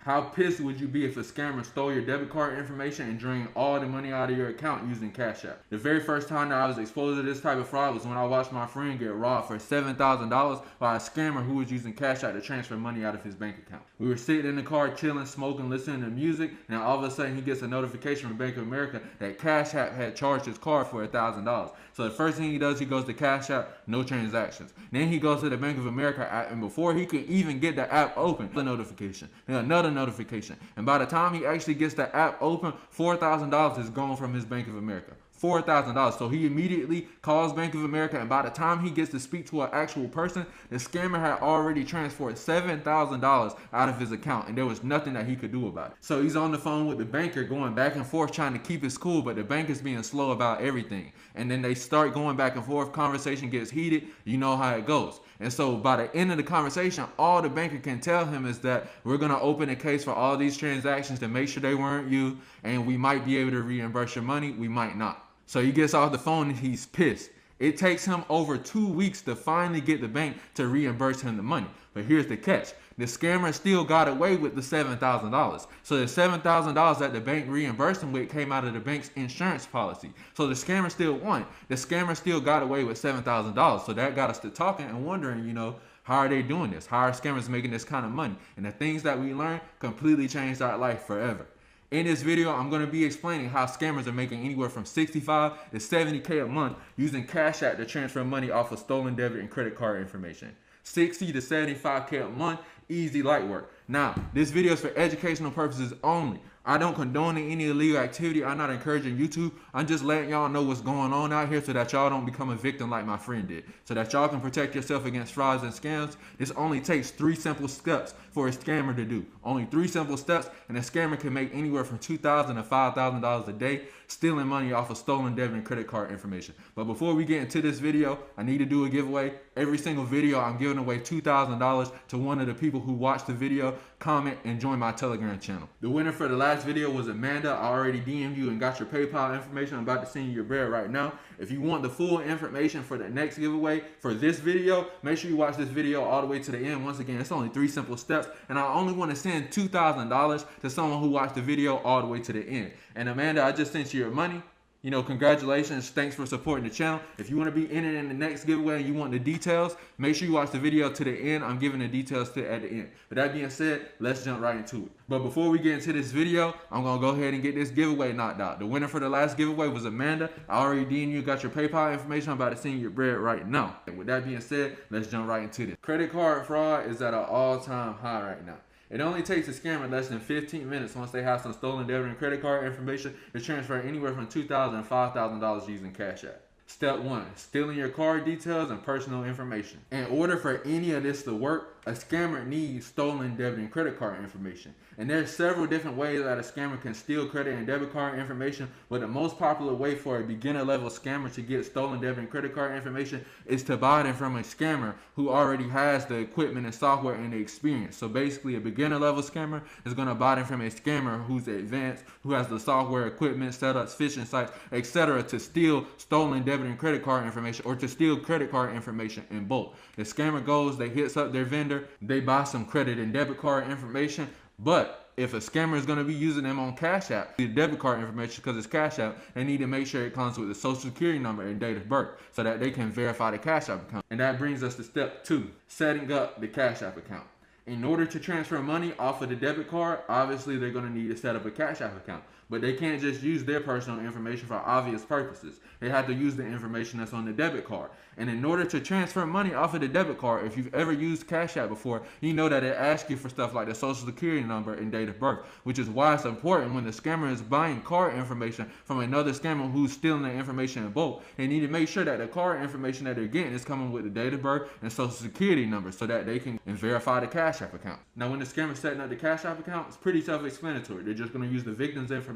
How pissed would you be if a scammer stole your debit card information and drained all the money out of your account using Cashapp? The very first time that I was exposed to this type of fraud was when I watched my friend get robbed for $7,000 by a scammer who was using Cashapp to transfer money out of his bank account. We were sitting in the car chilling, smoking, listening to music, and all of a sudden he gets a notification from Bank of America that Cashapp had charged his card for $1,000. So the first thing he does, he goes to Cashapp, no transactions. Then he goes to the Bank of America app, and before he could even get the app open, the notification, then another notification. And by the time he actually gets the app open, $4,000 is gone from his Bank of America. $4,000. So he immediately calls Bank of America, and by the time he gets to speak to an actual person, the scammer had already transferred $7,000 out of his account, and there was nothing that he could do about it. So he's on the phone with the banker going back and forth trying to keep his cool, but the banker's being slow about everything. And then they start going back and forth, conversation gets heated, you know how it goes. And so by the end of the conversation, all the banker can tell him is that we're going to open a case for all these transactions to make sure they weren't you, and we might be able to reimburse your money, we might not. So he gets off the phone and he's pissed. It takes him over 2 weeks to finally get the bank to reimburse him the money. But here's the catch. The scammer still got away with the $7,000. So the $7,000 that the bank reimbursed him with came out of the bank's insurance policy. So the scammer still won. The scammer still got away with $7,000. So that got us to talking and wondering, how are they doing this? How are scammers making this kind of money? And the things that we learned completely changed our life forever. In this video, I'm going to be explaining how scammers are making anywhere from $65 to $70K a month using Cashapp to transfer money off of stolen debit and credit card information. $60 to $75K a month, easy light work. Now, this video is for educational purposes only. I don't condone any illegal activity. I'm not encouraging YouTube. I'm just letting y'all know what's going on out here so that y'all don't become a victim like my friend did. So that y'all can protect yourself against frauds and scams. This only takes 3 simple steps for a scammer to do. Only 3 simple steps, and a scammer can make anywhere from $2,000 to $5,000 a day stealing money off of stolen debit and credit card information. But before we get into this video, I need to do a giveaway. Every single video, I'm giving away $2,000 to one of the people who watch the video, comment, and join my Telegram channel. The winner for the last video was Amanda. I already DM'd you and got your PayPal information. I'm about to send you your bread right now. If you want the full information for the next giveaway for this video, make sure you watch this video all the way to the end. Once again, it's only 3 simple steps, and I only want to send $2,000 to someone who watched the video all the way to the end. And Amanda, I just sent you your money. Congratulations. Thanks for supporting the channel. If you want to be entered in the next giveaway and you want the details, make sure you watch the video to the end. I'm giving the details at the end. But that being said, let's jump right into it. But before we get into this video, I'm going to go ahead and get this giveaway knocked out. The winner for the last giveaway was Amanda. I already DM'd you, got your PayPal information. I'm about to send you your bread right now. And with that being said, let's jump right into this. Credit card fraud is at an all-time high right now. It only takes a scammer less than 15 minutes once they have some stolen debit and credit card information to transfer anywhere from $2,000 to $5,000 using Cashapp. Step 1. Stealing your card details and personal information. In order for any of this to work, a scammer needs stolen debit and credit card information. And there's several different ways that a scammer can steal credit and debit card information, but the most popular way for a beginner level scammer to get stolen debit and credit card information is to buy them from a scammer who already has the equipment and software and the experience. So basically a beginner level scammer is going to buy them from a scammer who's advanced, who has the software, equipment, setups, phishing sites, etc. to steal stolen debit and credit card information, or to steal credit card information in bulk. The scammer goes, they hits up their vendor, they buy some credit and debit card information, but if a scammer is going to be using them on Cashapp, the debit card information, because it's Cashapp, they need to make sure it comes with the social security number and date of birth so that they can verify the Cashapp account. And that brings us to step 2, setting up the Cashapp account. In order to transfer money off of the debit card, obviously they're going to need to set up a Cashapp account. But they can't just use their personal information for obvious purposes. They have to use the information that's on the debit card. And in order to transfer money off of the debit card, if you've ever used Cashapp before, you know that it asks you for stuff like the social security number and date of birth, which is why it's important when the scammer is buying card information from another scammer who's stealing the information in bulk. They need to make sure that the card information that they're getting is coming with the date of birth and social security number so that they can verify the Cashapp account. Now, when the scammer's setting up the Cashapp account, it's pretty self-explanatory. They're just going to use the victim's information.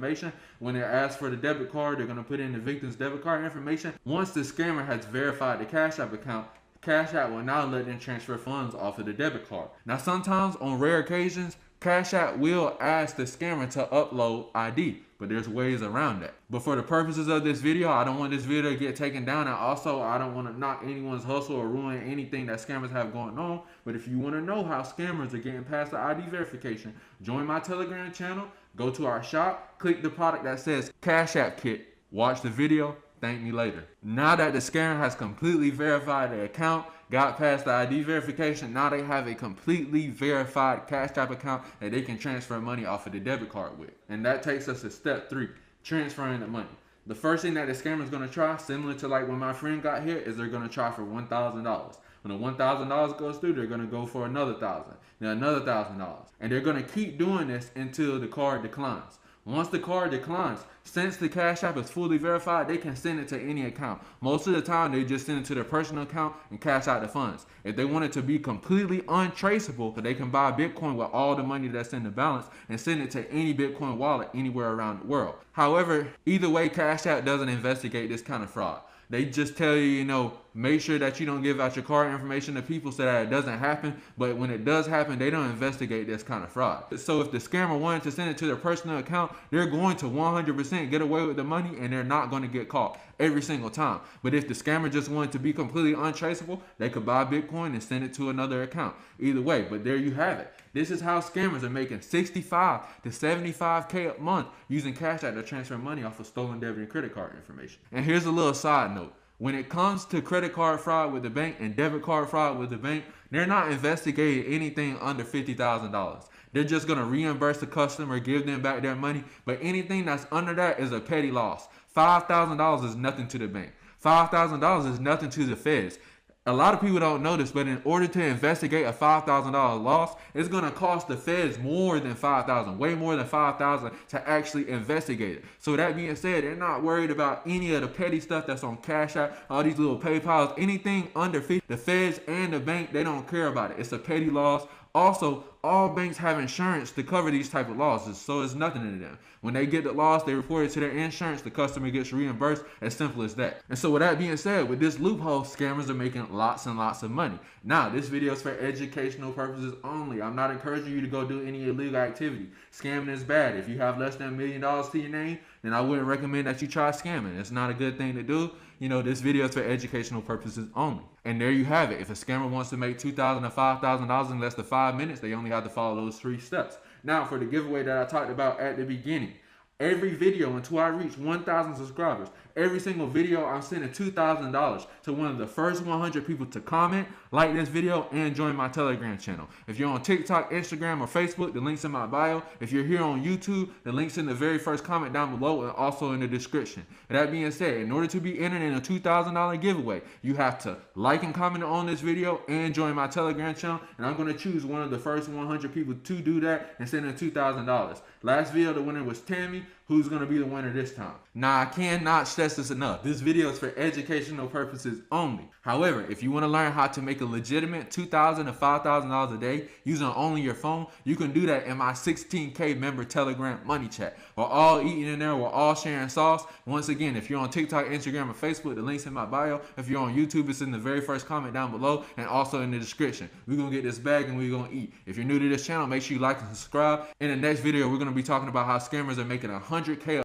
When they're asked for the debit card, they're going to put in the victim's debit card information. Once the scammer has verified the Cashapp account, Cashapp will now let them transfer funds off of the debit card. Now, sometimes on rare occasions, Cash App will ask the scammer to upload ID, but there's ways around that. But for the purposes of this video, I don't want this video to get taken down, and also I don't want to knock anyone's hustle or ruin anything that scammers have going on. But if you want to know how scammers are getting past the ID verification, join my Telegram channel, go to our shop, click the product that says Cash App Kit, watch the video, thank me later. Now that the scammer has completely verified their account, got past the ID verification, now they have a completely verified Cash App account that they can transfer money off of the debit card with. And that takes us to step 3, transferring the money. The first thing that the scammer is going to try, similar to like when my friend got here, is they're going to try for $1,000. When the $1,000 goes through, they're going to go for another $1,000, then another $1,000. And they're going to keep doing this until the card declines. Once the card declines, since the Cash App is fully verified, they can send it to any account. Most of the time, they just send it to their personal account and cash out the funds. If they want it to be completely untraceable, they can buy Bitcoin with all the money that's in the balance and send it to any Bitcoin wallet anywhere around the world. However, either way, Cash App doesn't investigate this kind of fraud. They just tell you, make sure that you don't give out your card information to people so that it doesn't happen. But when it does happen, they don't investigate this kind of fraud. So if the scammer wanted to send it to their personal account, they're going to 100% get away with the money and they're not going to get caught every single time. But if the scammer just wanted to be completely untraceable, they could buy Bitcoin and send it to another account. Either way, but there you have it. This is how scammers are making $65 to $75K a month using Cash App to transfer money off of stolen debit and credit card information. And here's a little side note. When it comes to credit card fraud with the bank and debit card fraud with the bank, they're not investigating anything under $50,000. They're just going to reimburse the customer, give them back their money. But anything that's under that is a petty loss. $5,000 is nothing to the bank. $5,000 is nothing to the feds. A lot of people don't know this, but in order to investigate a $5,000 loss, it's going to cost the feds more than $5,000, way more than $5,000 to actually investigate it. So that being said, they're not worried about any of the petty stuff that's on Cash App, all these little PayPals, anything under 50. The feds and the bank, they don't care about it. It's a petty loss. Also, all banks have insurance to cover these type of losses, so it's nothing to them. When they get the loss, they report it to their insurance, the customer gets reimbursed, as simple as that. And so with that being said, with this loophole, scammers are making lots and lots of money. Now, this video is for educational purposes only. I'm not encouraging you to go do any illegal activity. Scamming is bad. If you have less than $1 million to your name, then I wouldn't recommend that you try scamming. It's not a good thing to do. This video is for educational purposes only. And there you have it. If a scammer wants to make $2,000 to $5,000 in less than 5 minutes, they only have to follow those 3 steps. Now, for the giveaway that I talked about at the beginning, every video until I reach 1,000 subscribers, every single video, I'm sending $2,000 to one of the first 100 people to comment, like this video, and join my Telegram channel. If you're on TikTok, Instagram, or Facebook, the link's in my bio. If you're here on YouTube, the link's in the very first comment down below and also in the description. That being said, in order to be entered in a $2,000 giveaway, you have to like and comment on this video and join my Telegram channel, and I'm going to choose one of the first 100 people to do that and send in $2,000. Last video, the winner was Tammy. Who's going to be the winner this time? Now, I cannot stress this enough. This video is for educational purposes only. However, if you want to learn how to make a legitimate $2,000 to $5,000 a day using only your phone, you can do that in my 16K member Telegram money chat. We're all eating in there. We're all sharing sauce. Once again, if you're on TikTok, Instagram, or Facebook, the link's in my bio. If you're on YouTube, it's in the very first comment down below and also in the description. We're going to get this bag and we're going to eat. If you're new to this channel, make sure you like and subscribe. In the next video, we're going to be talking about how scammers are making $100K